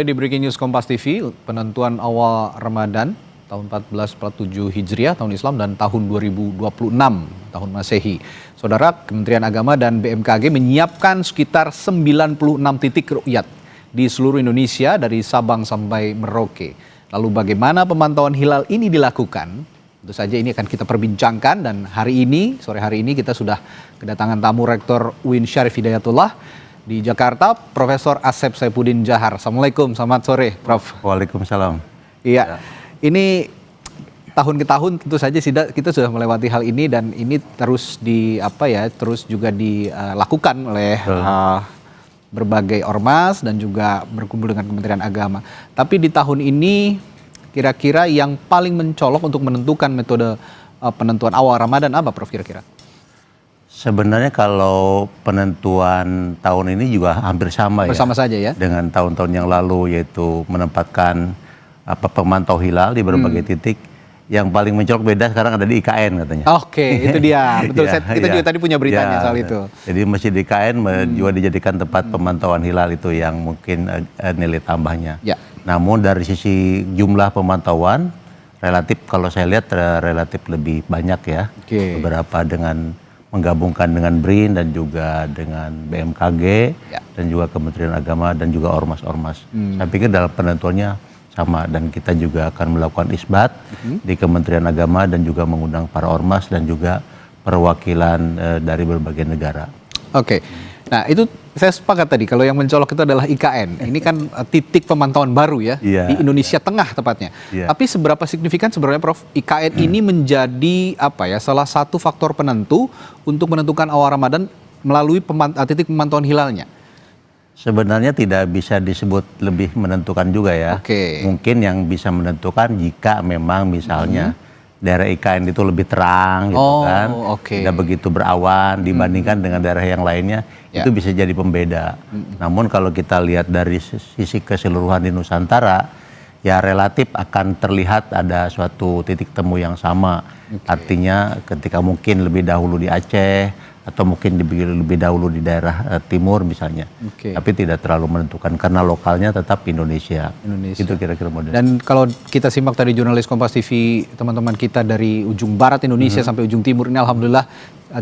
Di Breaking News Kompas TV, penentuan awal Ramadan tahun 1447 Hijriah, tahun Islam, dan tahun 2026, tahun Masehi. Saudara, Kementerian Agama dan BMKG menyiapkan sekitar 96 titik ru'yat di seluruh Indonesia dari Sabang sampai Merauke. Lalu bagaimana pemantauan hilal ini dilakukan? Tentu saja ini akan kita perbincangkan, dan sore hari ini kita sudah kedatangan tamu Rektor UIN Syarif Hidayatullah di Jakarta, Profesor Asep Saifuddin Jahar. Assalamualaikum, selamat sore, Prof. Waalaikumsalam. Iya, ini tahun ke tahun tentu saja kita sudah melewati hal ini, dan ini terus terus juga dilakukan oleh berbagai ormas dan juga berkumpul dengan Kementerian Agama. Tapi di tahun ini kira-kira yang paling mencolok untuk menentukan metode penentuan awal Ramadan apa, Prof, kira-kira? Sebenarnya kalau penentuan tahun ini juga hampir sama saja ya dengan tahun-tahun yang lalu, yaitu menempatkan pemantau hilal di berbagai titik. Yang paling mencolok beda sekarang ada di IKN katanya. Oke, itu dia. Betul, kita juga tadi punya beritanya soal itu. Jadi Masjid IKN juga dijadikan tempat pemantauan hilal, itu yang mungkin nilai tambahnya. Ya. Namun dari sisi jumlah pemantauan, relatif kalau saya lihat relatif lebih banyak ya. Beberapa dengan menggabungkan dengan BRIN dan juga dengan BMKG dan juga Kementerian Agama dan juga ormas-ormas. Saya pikir dalam penentuannya sama, dan kita juga akan melakukan isbat di Kementerian Agama dan juga mengundang para ormas dan juga perwakilan dari berbagai negara. Oke. Nah, itu saya sepakat tadi, kalau yang mencolok itu adalah IKN. Ini kan titik pemantauan baru ya, di Indonesia Tengah tepatnya. Tapi seberapa signifikan sebenarnya, Prof, IKN ini menjadi salah satu faktor penentu untuk menentukan awal Ramadan melalui titik pemantauan hilalnya? Sebenarnya tidak bisa disebut lebih menentukan juga ya. Mungkin yang bisa menentukan jika memang misalnya daerah IKN itu lebih terang gitu kan, tidak begitu berawan dibandingkan dengan daerah yang lainnya, itu bisa jadi pembeda. Namun kalau kita lihat dari sisi keseluruhan di Nusantara, ya relatif akan terlihat ada suatu titik temu yang sama. Artinya ketika mungkin lebih dahulu di Aceh, atau mungkin lebih dahulu di daerah timur misalnya. Tapi tidak terlalu menentukan karena lokalnya tetap Indonesia. Itu kira-kira model. Dan kalau kita simak tadi jurnalis Kompas TV, teman-teman kita dari ujung barat Indonesia sampai ujung timur ini alhamdulillah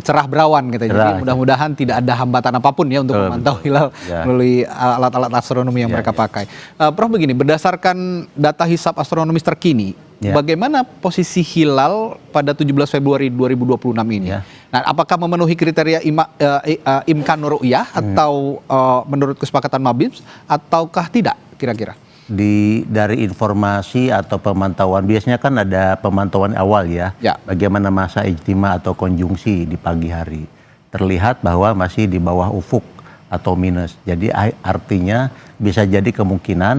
cerah berawan gitu. Jadi mudah-mudahan tidak ada hambatan apapun ya untuk memantau hilal melalui alat-alat astronomi yang mereka pakai. Prof, begini, berdasarkan data hisab astronomis terkini, bagaimana posisi hilal pada 17 Februari 2026 ini? Nah, apakah memenuhi kriteria imkan ru'yah atau menurut kesepakatan Mabims ataukah tidak kira-kira? Dari informasi atau pemantauan, biasanya kan ada pemantauan awal ya. Bagaimana masa ijtima atau konjungsi di pagi hari. Terlihat bahwa masih di bawah ufuk atau minus. Jadi artinya bisa jadi kemungkinan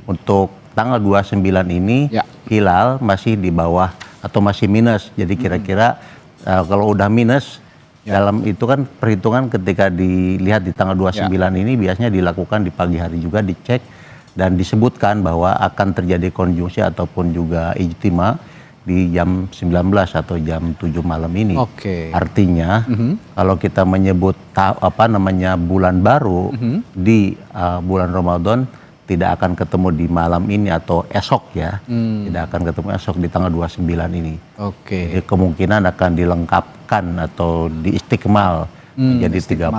untuk tanggal 29 ini hilal masih di bawah atau masih minus. Jadi kira-kira kalau udah minus, dalam itu kan perhitungan ketika dilihat di tanggal 29 ini biasanya dilakukan di pagi hari juga, dicek dan disebutkan bahwa akan terjadi konjungsi ataupun juga ijtima di jam 19 atau jam 7 malam ini. Artinya kalau kita menyebut bulan baru di bulan Ramadan, tidak akan ketemu di malam ini atau esok ya. Tidak akan ketemu esok di tanggal 29 ini. Jadi kemungkinan akan dilengkapkan atau diistikmal jadi 30,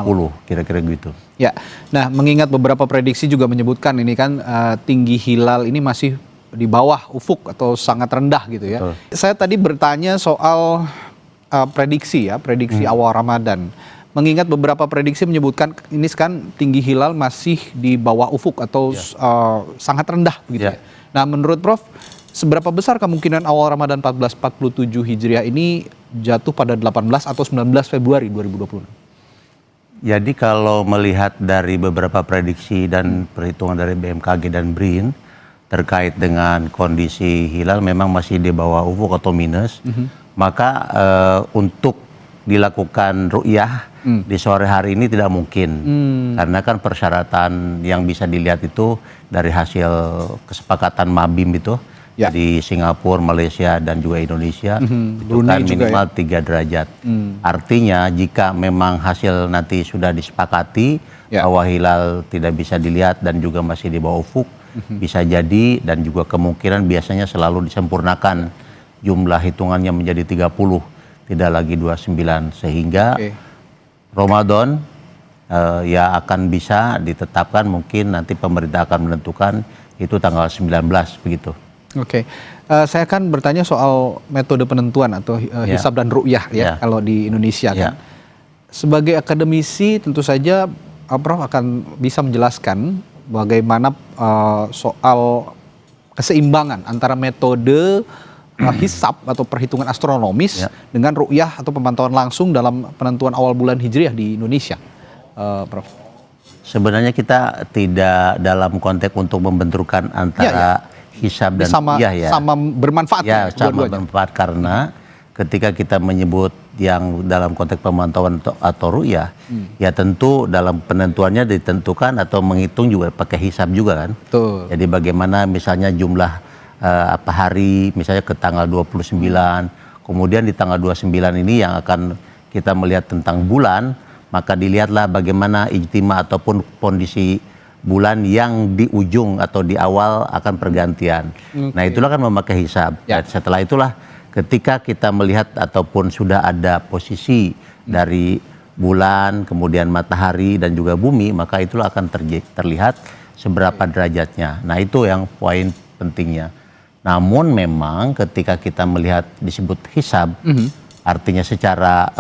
kira-kira gitu. Ya, nah mengingat beberapa prediksi juga menyebutkan ini kan tinggi hilal ini masih di bawah ufuk atau sangat rendah gitu ya. Saya tadi bertanya soal prediksi awal Ramadan. Mengingat beberapa prediksi menyebutkan ini kan tinggi hilal masih di bawah ufuk atau sangat rendah begitu ya. Nah, menurut Prof, seberapa besar kemungkinan awal Ramadan 1447 Hijriah ini jatuh pada 18 atau 19 Februari 2026? Jadi kalau melihat dari beberapa prediksi dan perhitungan dari BMKG dan BRIN terkait dengan kondisi hilal memang masih di bawah ufuk atau minus, maka untuk dilakukan ru'yah di sore hari ini tidak mungkin. Karena kan persyaratan yang bisa dilihat itu dari hasil kesepakatan Mabim itu, di Singapura, Malaysia, dan juga Indonesia, itu kan minimal 3 derajat. Artinya jika memang hasil nanti sudah disepakati bahwa hilal tidak bisa dilihat dan juga masih di bawah ufuk, bisa jadi, dan juga kemungkinan biasanya selalu disempurnakan jumlah hitungannya menjadi 30, tidak lagi 29, sehingga Ramadan ya akan bisa ditetapkan, mungkin nanti pemerintah akan menentukan itu tanggal 19 begitu. Oke. Saya akan bertanya soal metode penentuan atau hisab dan ru'yah ya kalau di Indonesia kan. Sebagai akademisi tentu saja Prof akan bisa menjelaskan bagaimana soal keseimbangan antara metode hisab atau perhitungan astronomis dengan ru'yah atau pemantauan langsung dalam penentuan awal bulan Hijriah di Indonesia, Prof. Sebenarnya kita tidak dalam konteks untuk membenturkan antara hisab dan ru'yah ya. Sama bermanfaat ya, sama bermanfaat, karena ketika kita menyebut yang dalam konteks pemantauan atau ru'yah, ya tentu dalam penentuannya ditentukan atau menghitung juga pakai hisab juga kan. Betul. Jadi bagaimana misalnya jumlah hari, misalnya ke tanggal 29, kemudian di tanggal 29 ini yang akan kita melihat tentang bulan, maka dilihatlah bagaimana ijtima ataupun kondisi bulan yang di ujung atau di awal akan pergantian. Nah itulah kan memakai hisab. Setelah itulah ketika kita melihat ataupun sudah ada posisi dari bulan, kemudian matahari dan juga bumi, maka itulah akan terlihat seberapa derajatnya. Nah itu yang poin pentingnya. Namun memang ketika kita melihat disebut hisab, artinya secara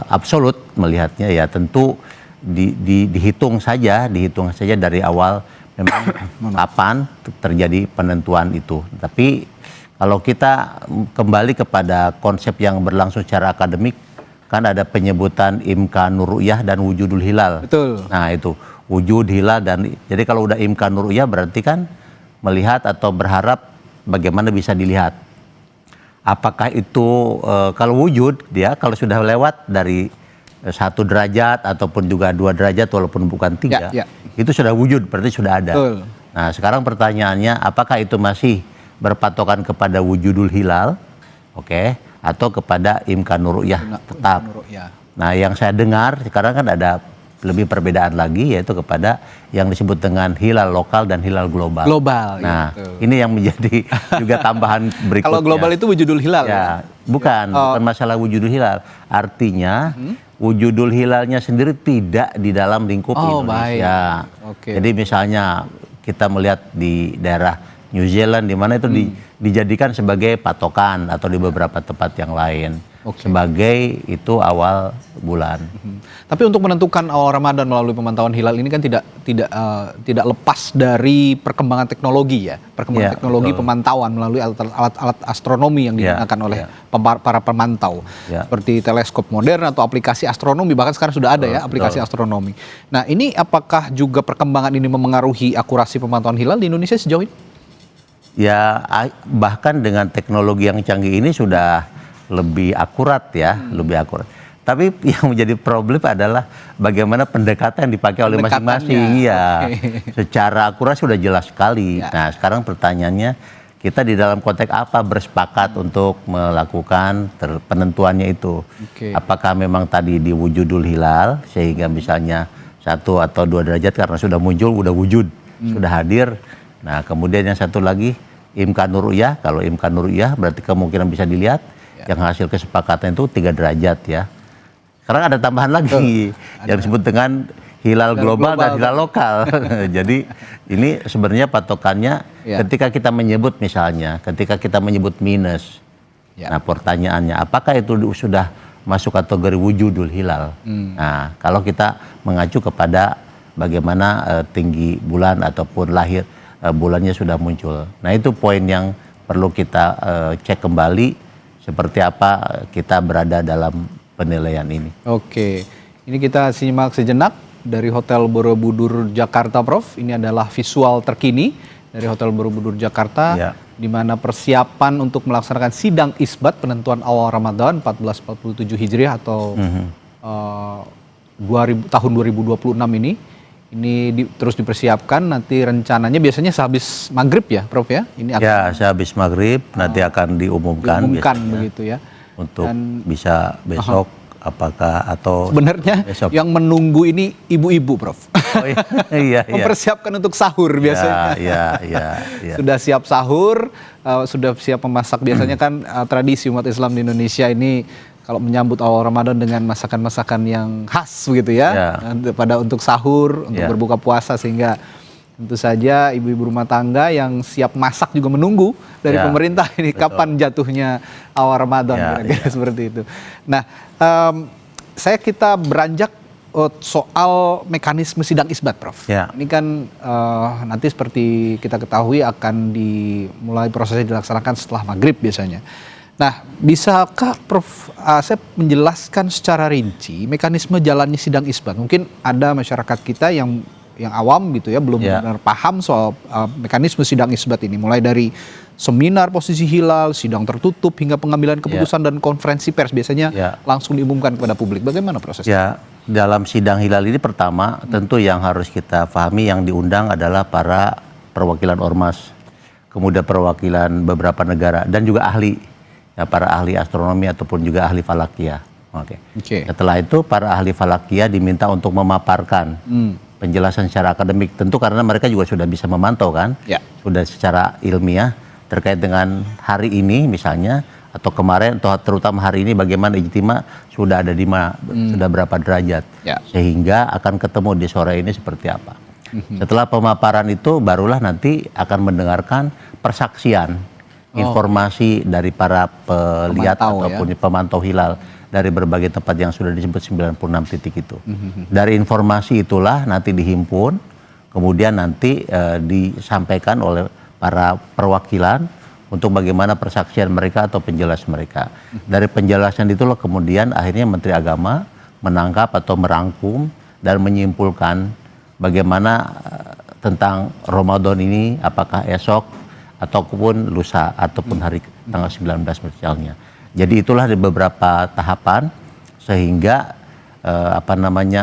absolut melihatnya, ya tentu dihitung saja dari awal memang kapan terjadi penentuan itu. Tapi kalau kita kembali kepada konsep yang berlangsung secara akademik, kan ada penyebutan imkanur ru'yah dan wujudul hilal. Betul. Nah itu wujud, hilal, dan jadi kalau udah imkanur ru'yah berarti kan melihat atau berharap bagaimana bisa dilihat. Apakah itu kalau wujud dia kalau sudah lewat dari 1 derajat ataupun juga 2 derajat walaupun bukan 3, itu sudah wujud, berarti sudah ada. Betul. Nah sekarang pertanyaannya, apakah itu masih berpatokan kepada wujudul hilal, atau kepada imkanur ru'yah tetap? Nah yang saya dengar sekarang kan ada lebih perbedaan lagi, yaitu kepada yang disebut dengan hilal lokal dan hilal global. Nah ini yang menjadi juga tambahan berikutnya. Kalau global itu wujudul hilal ya? Bukan masalah wujudul hilal. Artinya wujudul hilalnya sendiri tidak di dalam lingkup Indonesia. Jadi misalnya kita melihat di daerah New Zealand, di mana itu dijadikan sebagai patokan, atau di beberapa tempat yang lain sebagai itu awal bulan. Tapi untuk menentukan awal Ramadan melalui pemantauan hilal ini kan tidak lepas dari perkembangan teknologi ya, teknologi pemantauan melalui alat-alat astronomi yang digunakan oleh para pemantau, seperti teleskop modern atau aplikasi astronomi, bahkan sekarang sudah ada aplikasi astronomi. Nah ini apakah juga perkembangan ini memengaruhi akurasi pemantauan hilal di Indonesia sejauh ini? Ya bahkan dengan teknologi yang canggih ini sudah lebih akurat ya, lebih akurat. Tapi yang menjadi problem adalah bagaimana pendekatan yang dipakai oleh masing-masing. Secara akurat sudah jelas sekali. Nah sekarang pertanyaannya, kita di dalam konteks apa bersepakat untuk melakukan penentuannya itu? Apakah memang tadi di wujudul hilal, sehingga misalnya 1 atau 2 derajat karena sudah muncul, udah wujud, sudah hadir. Nah kemudian yang satu lagi imkanur ru'yah. Kalau imkanur ru'yah berarti kemungkinan bisa dilihat. Yang hasil kesepakatan itu 3 derajat ya. Sekarang ada tambahan lagi yang disebut dengan hilal global dan hilal lokal. Jadi ini sebenarnya patokannya ketika kita menyebut misalnya, ketika kita menyebut minus. Nah pertanyaannya, apakah itu sudah masuk kategori wujudul hilal? Nah kalau kita mengacu kepada bagaimana tinggi bulan ataupun lahir bulannya sudah muncul. Nah itu poin yang perlu kita cek kembali, seperti apa kita berada dalam penilaian ini. Ini kita simak sejenak dari Hotel Borobudur Jakarta, Prof. Ini adalah visual terkini dari Hotel Borobudur Jakarta, di mana persiapan untuk melaksanakan sidang isbat penentuan awal Ramadan 1447 Hijriah atau tahun 2026 ini terus dipersiapkan. Nanti rencananya biasanya sehabis maghrib ya, Prof ya? Ini akan, sehabis maghrib nanti akan diumumkan begitu ya. Untuk bisa besok apakah atau sebenarnya besok? yang menunggu ini ibu-ibu, Prof. Oh, iya, iya. Mempersiapkan untuk sahur biasanya. Iya. Sudah siap sahur, sudah siap memasak. Biasanya kan tradisi umat Islam di Indonesia ini kalau menyambut awal Ramadan dengan masakan-masakan yang khas begitu ya, pada untuk sahur, untuk berbuka puasa, sehingga tentu saja ibu-ibu rumah tangga yang siap masak juga menunggu dari pemerintah ini kapan jatuhnya awal Ramadan, kira-kira seperti itu. Nah, kita beranjak soal mekanisme sidang isbat, Prof. Ini kan nanti seperti kita ketahui akan dimulai prosesnya dilaksanakan setelah maghrib biasanya. Nah, bisakah Prof Asep menjelaskan secara rinci mekanisme jalannya sidang isbat? Mungkin ada masyarakat kita yang awam gitu ya, belum benar paham soal mekanisme sidang isbat ini, mulai dari seminar posisi hilal, sidang tertutup, hingga pengambilan keputusan dan konferensi pers biasanya langsung diumumkan kepada publik. Bagaimana prosesnya? Ya, dalam sidang hilal ini pertama tentu yang harus kita pahami, yang diundang adalah para perwakilan ormas, kemudian perwakilan beberapa negara, dan juga ahli, ya, para ahli astronomi ataupun juga ahli falakia. Setelah itu para ahli falakia diminta untuk memaparkan penjelasan secara akademik, tentu karena mereka juga sudah bisa memantau kan, sudah secara ilmiah terkait dengan hari ini misalnya, atau kemarin, atau terutama hari ini bagaimana ijtima sudah ada di mana, sudah berapa derajat, sehingga akan ketemu di sore ini seperti apa. Setelah pemaparan itu barulah nanti akan mendengarkan persaksian, informasi dari para pelihat ataupun pemantau hilal dari berbagai tempat yang sudah disebut 96 titik itu. Dari informasi itulah nanti dihimpun, kemudian nanti disampaikan oleh para perwakilan untuk bagaimana persaksian mereka atau penjelasan mereka. Dari penjelasan itulah kemudian akhirnya Menteri Agama menangkap atau merangkum dan menyimpulkan bagaimana tentang Ramadan ini, apakah esok ataupun lusa ataupun hari tanggal 19 misalnya. Jadi itulah di beberapa tahapan sehingga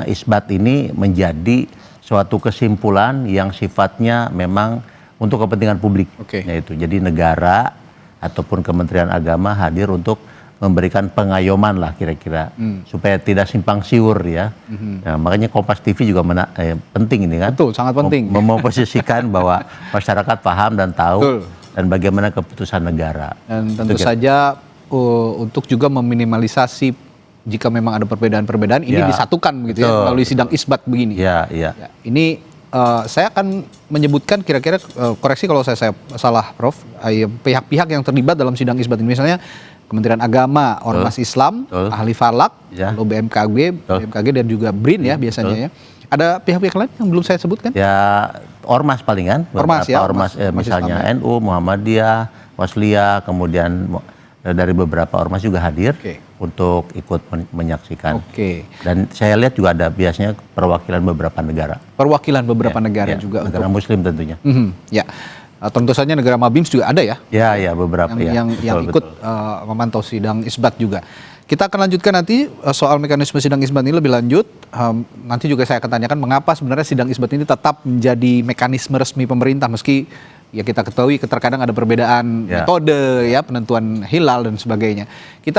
isbat ini menjadi suatu kesimpulan yang sifatnya memang untuk kepentingan publik, yaitu jadi negara ataupun Kementerian Agama hadir untuk memberikan pengayoman lah kira-kira supaya tidak simpang siur ya. Nah, makanya Kompas TV juga penting ini kan. Betul, sangat penting. Memposisikan bahwa masyarakat paham dan tahu dan bagaimana keputusan negara. Dan tentu saja untuk juga meminimalisasi jika memang ada perbedaan-perbedaan ini disatukan begitu ya melalui sidang isbat begini. Ini saya akan menyebutkan kira-kira, koreksi kalau saya salah, Prof, pihak-pihak yang terlibat dalam sidang isbat ini, misalnya Kementerian Agama, Ormas Islam, Ahli Falak, lalu BMKG dan juga BRIN ya biasanya ya. Ada pihak-pihak lain yang belum saya sebutkan? Ya, Ormas paling kan. Ormas misalnya Islam, NU, Muhammadiyah, Wasliyah, kemudian dari beberapa ormas juga hadir untuk ikut menyaksikan. Dan saya lihat juga ada biasanya perwakilan beberapa negara. Perwakilan beberapa negara juga. Negara Muslim tentunya. Tentu saja negara Mabims juga ada ya. Ya, beberapa yang ikut memantau sidang isbat juga. Kita akan lanjutkan nanti soal mekanisme sidang isbat ini lebih lanjut. Nanti juga saya akan tanyakan mengapa sebenarnya sidang isbat ini tetap menjadi mekanisme resmi pemerintah, meski ya kita ketahui terkadang ada perbedaan metode ya, penentuan hilal dan sebagainya. Kita